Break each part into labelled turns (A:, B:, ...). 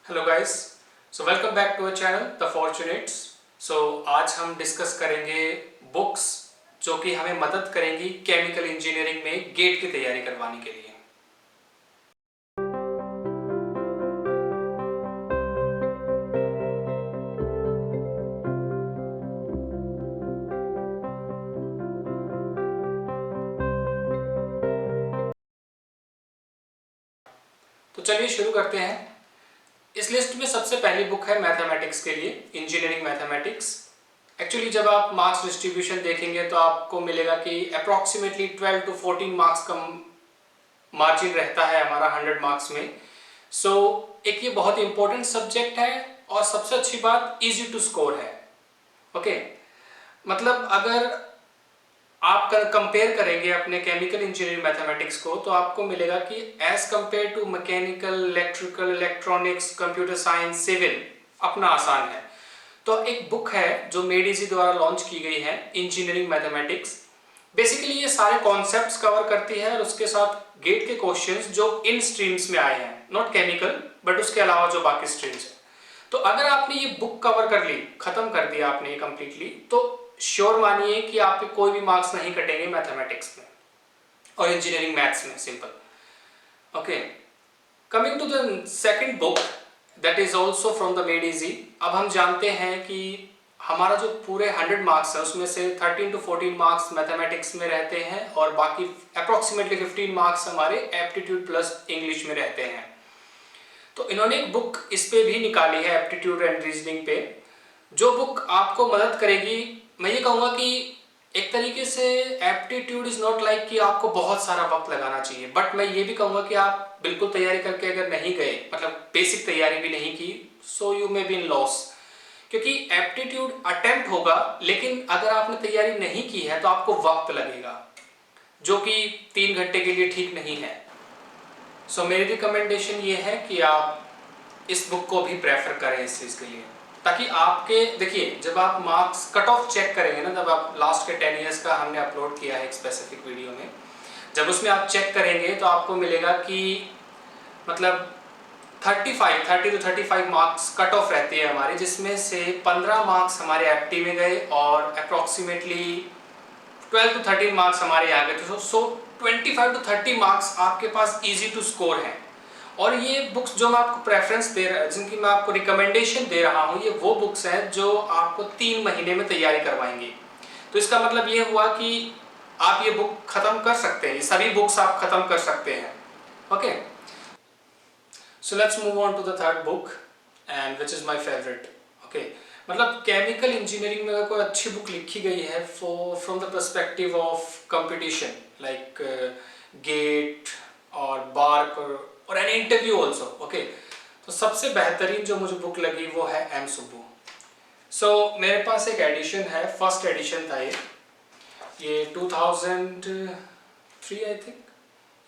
A: Hello guys, so welcome back to our channel the Fortunates. So आज हम discuss करेंगे books जो कि हमें मदद करेंगी केमिकल इंजीनियरिंग में गेट की तैयारी करवाने के लिए। तो चलिए शुरू करते हैं। इस लिस्ट में सबसे पहली बुक है मैथमेटिक्स के लिए, इंजीनियरिंग मैथमेटिक्स। एक्चुअली जब आप मार्क्स डिस्ट्रीब्यूशन देखेंगे तो आपको मिलेगा कि अप्रॉक्सीमेटली 12 to 14 मार्क्स का मार्जिन रहता है हमारा 100 मार्क्स में। सो एक ये बहुत इंपॉर्टेंट सब्जेक्ट है और सबसे अच्छी बात इजी टू स्कोर है। ओके, मतलब अगर आप कंपेयर करेंगे अपने केमिकल इंजीनियरिंग मैथमेटिक्स को तो आपको मिलेगा कि as compare to mechanical, electrical, electronics, computer science, civil अपना आसान है। तो एक बुक है जो मेडिजी द्वारा लॉन्च की गई है, इंजीनियरिंग मैथमेटिक्स। बेसिकली ये सारे कॉन्सेप्ट्स कवर करती है और उसके साथ गेट के क्वेश्चंस जो इन स्ट्रीम्स में आए हैं, नॉट केमिकल बट उसके अलावा जो बाकी स्ट्रीम्स है। तो अगर आपने ये बुक कवर कर ली, खत्म कर दिया आपने ये कंप्लीटली, तो श्योर मानिए कि आपके कोई भी मार्क्स नहीं कटेंगे मैथमेटिक्स में और इंजीनियरिंग मैथ्स में, simple. Okay, coming to the second book that is also from the Made Easy. अब हम जानते हैं कि हमारा जो पूरे 100 मार्क्स है उसमें से 13 to 14 मार्क्स मैथमेटिक्स में रहते हैं और बाकी अप्रॉक्सीमेटली 15 मार्क्स हमारे एप्टीट्यूड प्लस इंग्लिश में रहते हैं। तो इन्होंने एक बुक इस पे भी निकाली है, एप्टीट्यूड एंड रीजनिंग पे, जो बुक आपको मदद करेगी। मैं ये कहूँगा कि एक तरीके से एप्टीट्यूड इज नॉट लाइक कि आपको बहुत सारा वक्त लगाना चाहिए, बट मैं ये भी कहूँगा कि आप बिल्कुल तैयारी करके अगर नहीं गए, मतलब बेसिक तैयारी भी नहीं की, so you may be in loss. क्योंकि एप्टीट्यूड अटेम्प्ट होगा, लेकिन अगर आपने तैयारी नहीं की है तो आपको वक्त लगेगा, जो कि 3 घंटे के लिए ठीक नहीं है। सो मेरी रिकमेंडेशन ये है कि आप इस बुक को भी प्रेफर करें इस चीज़ के लिए, ताकि आपके देखिए जब आप मार्क्स कट ऑफ चेक करेंगे ना, जब आप लास्ट के 10 ईयर्स का हमने अपलोड किया है एक स्पेसिफिक वीडियो में, जब उसमें आप चेक करेंगे तो आपको मिलेगा कि मतलब 30 to 35 मार्क्स कट ऑफ रहती है हमारी, जिसमें से 15 मार्क्स हमारे एप्टी में गए और अप्रॉक्सीमेटली 12 to 13 मार्क्स हमारे आ गए। तो सो 25 to 30 मार्क्स आपके पास इजी टू स्कोर है। और ये बुक्स जो मैं आपको प्रेफरेंस दे रहा, जिनकी मैं आपको रिकमेंडेशन दे रहा हूँ, ये वो बुक्स हैं जो आपको 3 महीने में तैयारी करवाएंगी। तो इसका मतलब ये हुआ कि आप ये बुक खत्म कर सकते हैं, ये सभी बुक्स आप खत्म कर सकते हैं। Okay, so let's move on to the third book and which is my favourite. Okay, मतलब केमिकल इंजीनियरिंग में अगर कोई अच्छी बुक लिखी गई है from the perspective of competition like GATE और बार्क और एन इंटरव्यू ऑल्सो, ओके, तो सबसे बेहतरीन जो मुझे बुक लगी वो है एम सुब्बू। सो मेरे पास एक एडिशन है, फर्स्ट एडिशन था ये 2003 आई थिंक,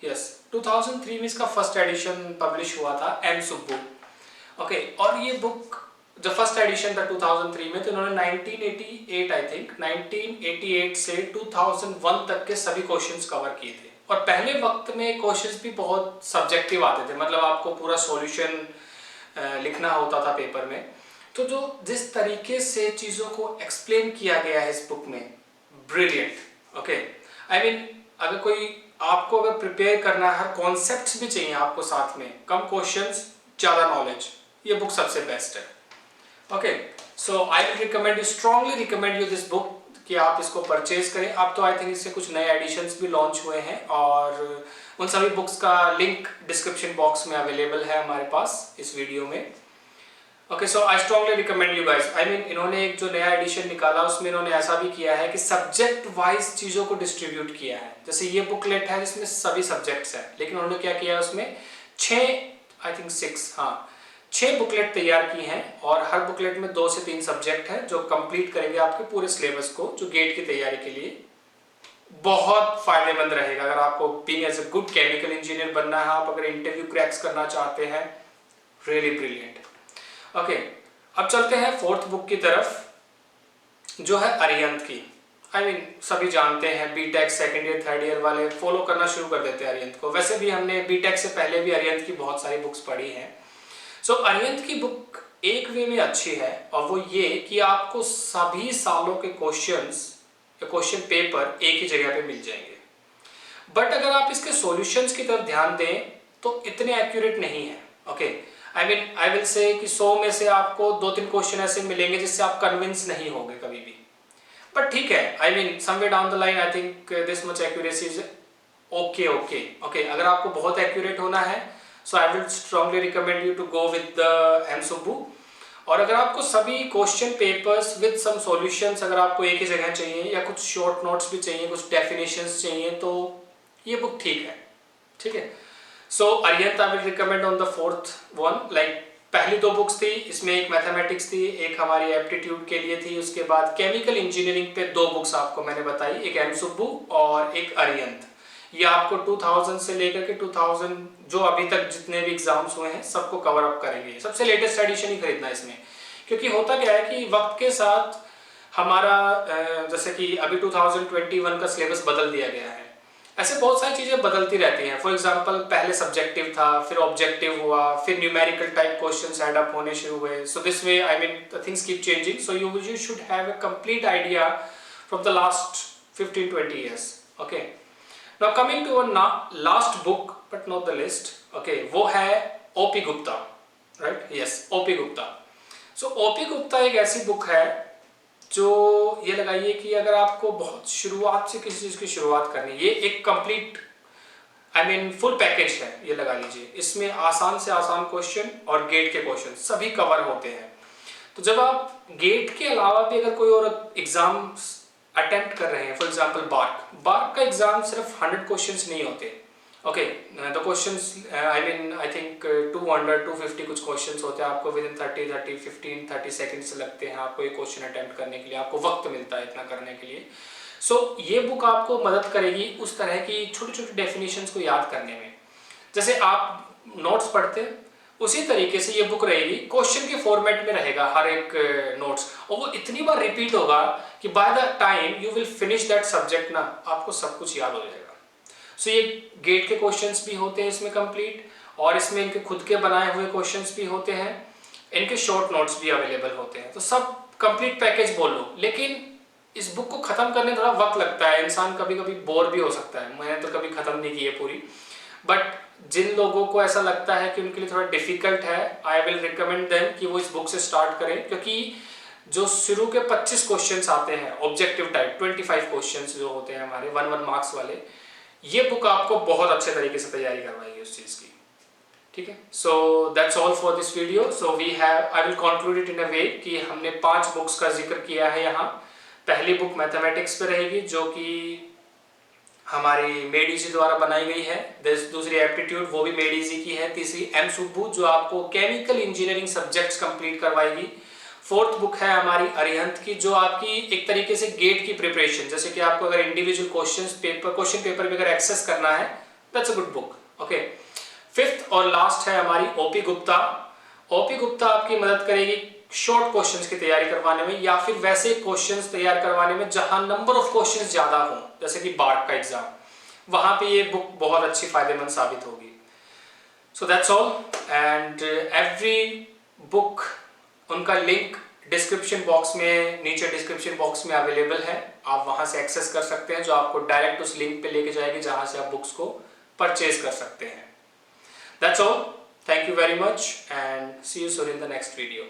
A: यस 2003 में इसका फर्स्ट एडिशन पब्लिश हुआ था, एम सुब्बू। ओके, और ये बुक जो फर्स्ट एडिशन था 2003 में, तो इन्होंने 1988 आई थिंक 1988 से 2001 तक के सभी क्वेश्चंस कवर किए थे। और पहले वक्त में क्वेश्चंस भी बहुत सब्जेक्टिव आते थे, मतलब आपको पूरा सॉल्यूशन लिखना होता था पेपर में। तो जो जिस तरीके से चीज़ों को एक्सप्लेन किया गया है इस बुक में, ब्रिलियंट। ओके, आई मीन अगर कोई आपको अगर प्रिपेयर करना है, हर कॉन्सेप्ट्स भी चाहिए आपको साथ में, कम क्वेश्चंस ज़्यादा नॉलेज, ये बुक सबसे बेस्ट है। Okay, so I will recommend you, strongly recommend you this book कि आप इसको परचेज करें। अब तो आई थिंक इससे कुछ नए एडिशंस भी लॉन्च हुए हैं और उन सभी बुक्स का लिंक डिस्क्रिप्शन बॉक्स में अवेलेबल है हमारे पास इस वीडियो में। Okay, so I strongly recommend you guys. I mean इन्होंने एक जो नया एडिशन निकाला उसमें इन्होंने ऐसा भी किया है कि सब्जेक्ट वाइज चीज़ों को डिस्ट्रीब्यूट किया है। जैसे ये बुकलेट है जिसमें सभी सब्जेक्ट्स हैं, लेकिन उन्होंने क्या किया है उसमें 6 बुकलेट तैयार की हैं और हर बुकलेट में 2 से 3 सब्जेक्ट हैं जो कंप्लीट करेंगे आपके पूरे सिलेबस को, जो गेट की तैयारी के लिए बहुत फायदेमंद रहेगा। अगर आपको being as a good chemical engineer बनना है, आप अगर इंटरव्यू क्रैक्स करना चाहते हैं, रियली ब्रिलियंट। ओके, अब चलते हैं फोर्थ बुक की तरफ, जो है अरिहंत की। आई मीन सभी जानते हैं, BTech second year third year वाले फॉलो करना शुरू कर देते हैं अरिहंत को। वैसे भी हमने बीटेक से पहले भी अरिहंत की बहुत सारी बुक्स पढ़ी हैं। सो अरिहंत की बुक एक वे में अच्छी है, और वो ये कि आपको सभी सालों के क्वेश्चंस या क्वेश्चन पेपर एक ही जगह पे मिल जाएंगे। बट अगर आप इसके सॉल्यूशंस की तरफ ध्यान दें तो इतने एक्यूरेट नहीं है। ओके, आई विल से कि 100 में से आपको 2-3 क्वेश्चन ऐसे मिलेंगे जिससे आप कन्विंस नहीं होंगे कभी भी। बट ठीक है, I mean somewhere down the line I think this much accuracy is okay. अगर आपको बहुत एक्यूरेट होना है so I will strongly recommend you to go with the M Subbu. और अगर आपको सभी question papers with some solutions अगर आपको एक ही जगह चाहिए, या कुछ शॉर्ट नोट्स भी चाहिए, कुछ डेफिनेशंस चाहिए, तो ये बुक ठीक है। So Arihant I will recommend on the fourth one. Like पहली 2 बुक्स थी, इसमें एक मैथमेटिक्स थी, एक हमारी एप्टीट्यूड के लिए थी, उसके बाद केमिकल इंजीनियरिंग पे 2 बुक्स आपको मैंने बताई, एक एम सुब्बू और एक अरिहंत। ये आपको 2000 से लेकर के 2000 जो अभी तक जितने भी एग्जाम्स हुए हैं सबको कवर अप करेंगे। सबसे लेटेस्ट एडिशन ही खरीदना इसमें, क्योंकि होता क्या है कि वक्त के साथ हमारा जैसे कि अभी 2021 का सिलेबस बदल दिया गया है, ऐसे बहुत सारी चीज़ें बदलती रहती हैं। फॉर एग्जांपल पहले सब्जेक्टिव था, फिर ऑब्जेक्टिव हुआ, फिर numerical type questions add up होने शुरू हुए। So this way I mean things keep changing, so you should have a complete idea from the last 15-20 years। Okay, now coming to last book but not the least. Okay, वो है OP Gupta, right? Yes, OP Gupta. So OP Gupta एक ऐसी book है जो ये लगाइए कि अगर आपको बहुत शुरुआत से किसी चीज़ की शुरुआत करनी है, ये एक complete I mean full package है, ये लगा लीजिए। इसमें आसान से आसान क्वेश्चन और गेट के क्वेश्चन सभी कवर होते हैं। तो जब आप गेट के अलावा भी अगर कोई और एग्जाम अटेम्प्ट कर रहे हैं, फॉर एग्जांपल बार्क का एग्जाम सिर्फ 100 क्वेश्चंस नहीं होते। Okay, the questions I mean I think 200-250 कुछ क्वेश्चंस होते हैं। आपको विद इन 15-30 सेकंड्स लगते हैं आपको ये क्वेश्चन अटेम्प्ट करने के लिए, आपको वक्त मिलता है इतना करने के लिए। सो ये बुक आपको मदद करेगी उस तरह की छोटी छोटी डेफिनेशंस को याद करने में। जैसे आप नोट्स पढ़ते हैं उसी तरीके से ये बुक रहेगी, क्वेश्चन के फॉर्मेट में रहेगा हर एक नोट्स, और वो इतनी बार रिपीट होगा कि by the time you will finish that subject ना, आपको सब कुछ याद हो जाएगा। सो ये गेट के क्वेश्चंस भी होते हैं इसमें कंप्लीट, और इसमें इनके खुद के बनाए हुए क्वेश्चंस भी होते हैं, इनके शॉर्ट नोट्स भी अवेलेबल होते हैं। तो सब कंप्लीट पैकेज बोल लो। लेकिन इस बुक को खत्म करने में थोड़ा वक्त लगता है, इंसान कभी कभी बोर भी हो सकता है। मैंने तो कभी खत्म नहीं की है पूरी, बट जिन लोगों को ऐसा लगता है कि उनके लिए थोड़ा डिफिकल्ट है, आई विल रिकमेंड देम कि वो इस बुक से स्टार्ट करें। क्योंकि जो शुरू के 25 क्वेश्चंस आते हैं ऑब्जेक्टिव टाइप, 25 क्वेश्चंस जो होते हैं हमारे 1-1 मार्क्स वाले, ये बुक आपको बहुत अच्छे तरीके से तैयारी करवाएगी उस चीज़ की। ठीक है, so that's all for this video. So we have I will conclude it in a way कि हमने 5 बुक्स का जिक्र किया है यहाँ। पहली बुक मैथमेटिक्स पे रहेगी जो कि हमारी मेड इजी द्वारा बनाई गई है। दूसरी एप्टीट्यूड, वो भी मेड इजी की है। तीसरी एम सुब्बू जो आपको केमिकल इंजीनियरिंग सब्जेक्ट्स कंप्लीट करवाएगी। फोर्थ बुक है हमारी अरिहंत की जो आपकी एक तरीके से गेट की प्रिपरेशन, जैसे कि आपको अगर इंडिविजुअल क्वेश्चन पेपर भी अगर एक्सेस करना है, that's a good book. Okay, fifth और लास्ट है हमारी ओपी गुप्ता। ओपी गुप्ता आपकी मदद करेगी शॉर्ट क्वेश्चंस की तैयारी करवाने में, या फिर वैसे क्वेश्चंस तैयार करवाने में जहां नंबर ऑफ क्वेश्चंस ज्यादा हो, जैसे कि बार्क का एग्जाम, वहां पे ये बुक बहुत अच्छी फायदेमंद साबित होगी। सो that's all, and every book उनका लिंक डिस्क्रिप्शन बॉक्स में, नीचे डिस्क्रिप्शन बॉक्स में अवेलेबल है। आप वहां से एक्सेस कर सकते हैं, जो आपको डायरेक्ट उस लिंक पे लेके जाएगी जहां से आप बुक्स को परचेज कर सकते हैं। That's all. Thank you very much and see you soon in the next video.